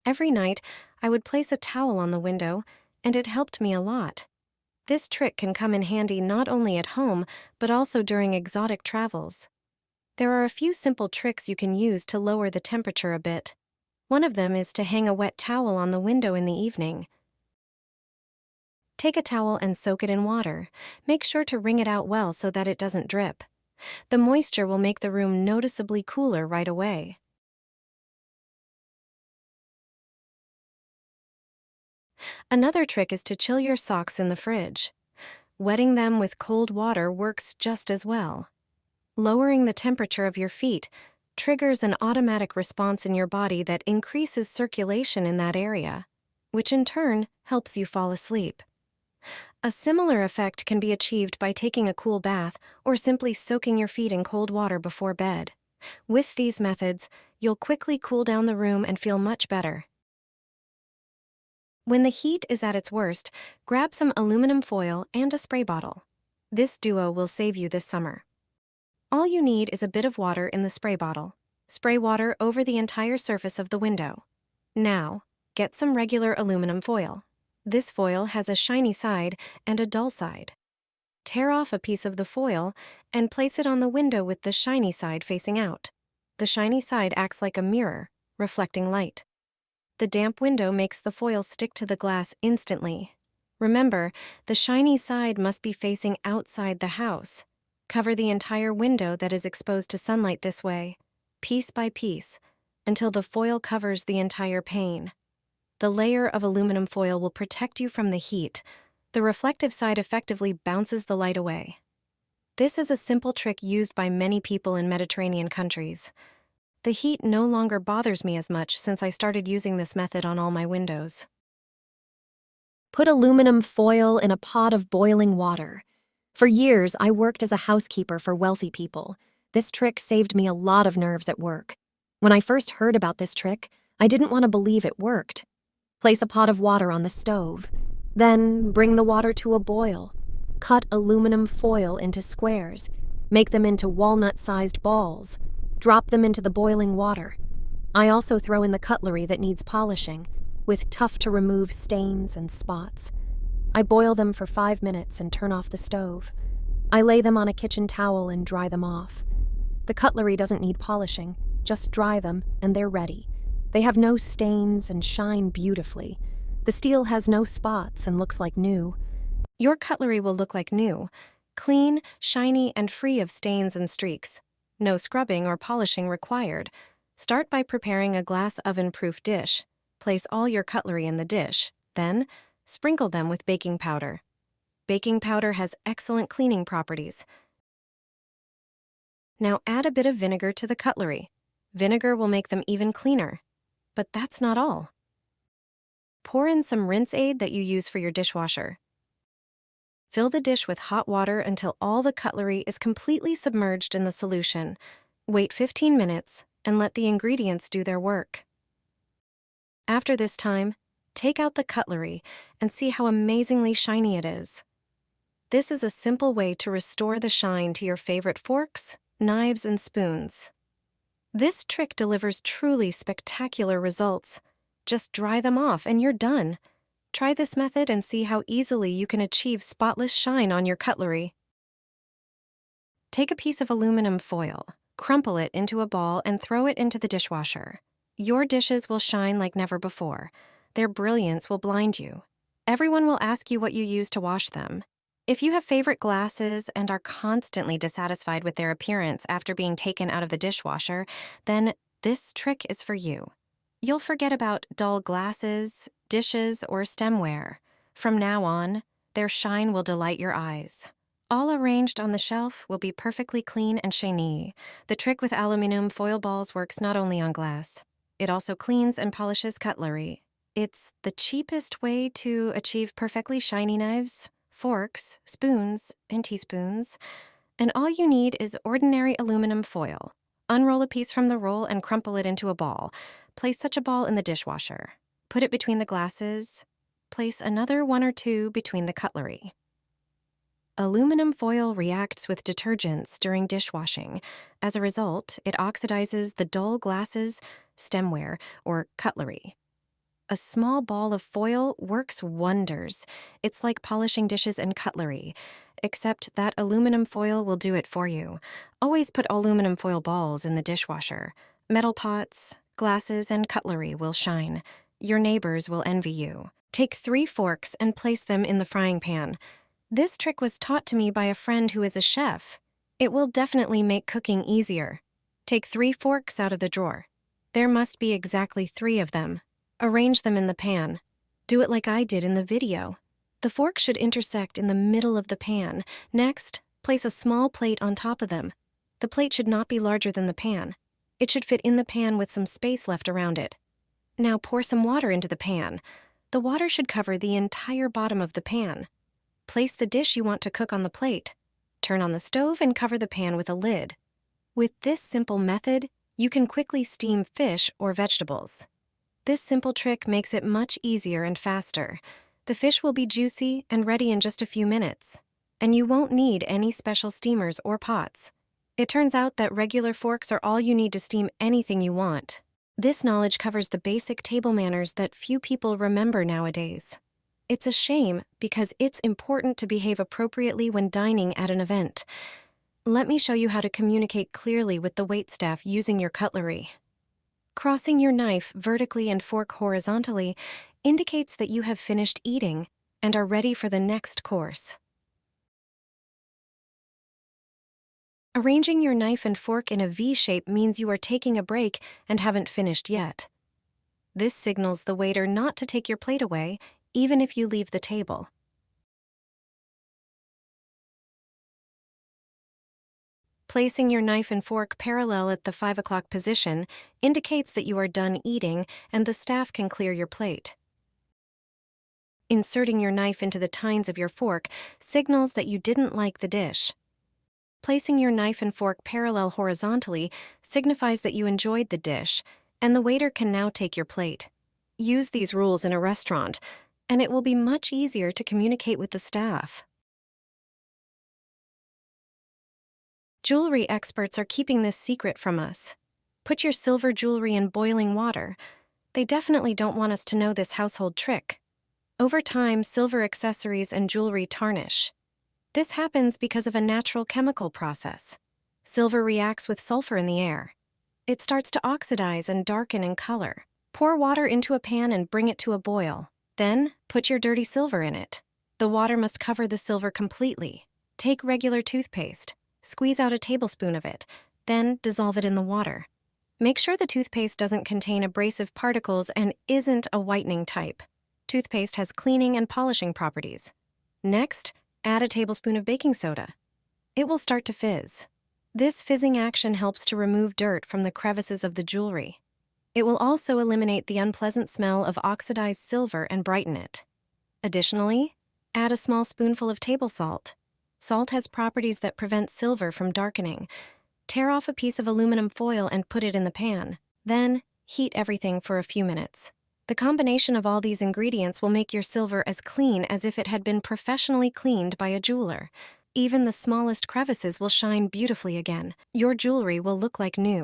Every night, I would place a towel on the window, and it helped me a lot. This trick can come in handy not only at home, but also during exotic travels. There are a few simple tricks you can use to lower the temperature a bit. One of them is to hang a wet towel on the window in the evening. Take a towel and soak it in water. Make sure to wring it out well so that it doesn't drip. The moisture will make the room noticeably cooler right away. Another trick is to chill your socks in the fridge. Wetting them with cold water works just as well. Lowering the temperature of your feet triggers an automatic response in your body that increases circulation in that area, which in turn helps you fall asleep. A similar effect can be achieved by taking a cool bath or simply soaking your feet in cold water before bed. With these methods, you'll quickly cool down the room and feel much better. When the heat is at its worst, grab some aluminum foil and a spray bottle. This duo will save you this summer. All you need is a bit of water in the spray bottle. Spray water over the entire surface of the window. Now, get some regular aluminum foil. This foil has a shiny side and a dull side. Tear off a piece of the foil and place it on the window with the shiny side facing out. The shiny side acts like a mirror, reflecting light. The damp window makes the foil stick to the glass instantly. Remember, the shiny side must be facing outside the house. Cover the entire window that is exposed to sunlight this way, piece by piece, until the foil covers the entire pane. The layer of aluminum foil will protect you from the heat. The reflective side effectively bounces the light away. This is a simple trick used by many people in Mediterranean countries. The heat no longer bothers me as much since I started using this method on all my windows. Put aluminum foil in a pot of boiling water. For years, I worked as a housekeeper for wealthy people. This trick saved me a lot of nerves at work. When I first heard about this trick, I didn't want to believe it worked. Place a pot of water on the stove. Then bring the water to a boil. Cut aluminum foil into squares. Make them into walnut-sized balls. Drop them into the boiling water. I also throw in the cutlery that needs polishing, with tough-to-remove stains and spots. I boil them for 5 minutes and turn off the stove. I lay them on a kitchen towel and dry them off. The cutlery doesn't need polishing, just dry them and they're ready. They have no stains and shine beautifully. The steel has no spots and looks like new. Your cutlery will look like new, clean, shiny, and free of stains and streaks. No scrubbing or polishing required. Start by preparing a glass oven-proof dish. Place all your cutlery in the dish. Then, sprinkle them with baking powder. Baking powder has excellent cleaning properties. Now add a bit of vinegar to the cutlery. Vinegar will make them even cleaner. But that's not all. Pour in some rinse aid that you use for your dishwasher. Fill the dish with hot water until all the cutlery is completely submerged in the solution. Wait 15 minutes and let the ingredients do their work. After this time, take out the cutlery and see how amazingly shiny it is. This is a simple way to restore the shine to your favorite forks, knives, and spoons. This trick delivers truly spectacular results. Just dry them off and you're done. Try this method and see how easily you can achieve spotless shine on your cutlery. Take a piece of aluminum foil, crumple it into a ball, and throw it into the dishwasher. Your dishes will shine like never before. Their brilliance will blind you. Everyone will ask you what you use to wash them. If you have favorite glasses and are constantly dissatisfied with their appearance after being taken out of the dishwasher, then this trick is for you. You'll forget about dull glasses, dishes, or stemware. From now on, their shine will delight your eyes. All arranged on the shelf will be perfectly clean and shiny. The trick with aluminum foil balls works not only on glass. It also cleans and polishes cutlery. It's the cheapest way to achieve perfectly shiny knives, forks, spoons, and teaspoons. And all you need is ordinary aluminum foil. Unroll a piece from the roll and crumple it into a ball. Place such a ball in the dishwasher. Put it between the glasses. Place another 1 or 2 between the cutlery. Aluminum foil reacts with detergents during dishwashing. As a result, it oxidizes the dull glasses, stemware, or cutlery. A small ball of foil works wonders. It's like polishing dishes and cutlery, except that aluminum foil will do it for you. Always put aluminum foil balls in the dishwasher. Metal pots, glasses, and cutlery will shine. Your neighbors will envy you. Take 3 forks and place them in the frying pan. This trick was taught to me by a friend who is a chef. It will definitely make cooking easier. Take 3 forks out of the drawer. There must be exactly 3 of them. Arrange them in the pan. Do it like I did in the video. The fork should intersect in the middle of the pan. Next, place a small plate on top of them. The plate should not be larger than the pan. It should fit in the pan with some space left around it. Now pour some water into the pan. The water should cover the entire bottom of the pan. Place the dish you want to cook on the plate. Turn on the stove and cover the pan with a lid. With this simple method, you can quickly steam fish or vegetables. This simple trick makes it much easier and faster. The fish will be juicy and ready in just a few minutes, and you won't need any special steamers or pots. It turns out that regular forks are all you need to steam anything you want. This knowledge covers the basic table manners that few people remember nowadays. It's a shame because it's important to behave appropriately when dining at an event. Let me show you how to communicate clearly with the waitstaff using your cutlery. Crossing your knife vertically and fork horizontally indicates that you have finished eating and are ready for the next course. Arranging your knife and fork in a V shape means you are taking a break and haven't finished yet. This signals the waiter not to take your plate away, even if you leave the table. Placing your knife and fork parallel at the 5 o'clock position indicates that you are done eating and the staff can clear your plate. Inserting your knife into the tines of your fork signals that you didn't like the dish. Placing your knife and fork parallel horizontally signifies that you enjoyed the dish, and the waiter can now take your plate. Use these rules in a restaurant, and it will be much easier to communicate with the staff. Jewelry experts are keeping this secret from us. Put your silver jewelry in boiling water. They definitely don't want us to know this household trick. Over time, silver accessories and jewelry tarnish. This happens because of a natural chemical process. Silver reacts with sulfur in the air. It starts to oxidize and darken in color. Pour water into a pan and bring it to a boil. Then, put your dirty silver in it. The water must cover the silver completely. Take regular toothpaste. Squeeze out a tablespoon of it, then dissolve it in the water. Make sure the toothpaste doesn't contain abrasive particles and isn't a whitening type. Toothpaste has cleaning and polishing properties. Next, add a tablespoon of baking soda. It will start to fizz. This fizzing action helps to remove dirt from the crevices of the jewelry. It will also eliminate the unpleasant smell of oxidized silver and brighten it. Additionally, add a small spoonful of table salt. Salt has properties that prevent silver from darkening. Tear off a piece of aluminum foil and put it in the pan. Then, heat everything for a few minutes. The combination of all these ingredients will make your silver as clean as if it had been professionally cleaned by a jeweler. Even the smallest crevices will shine beautifully again. Your jewelry will look like new.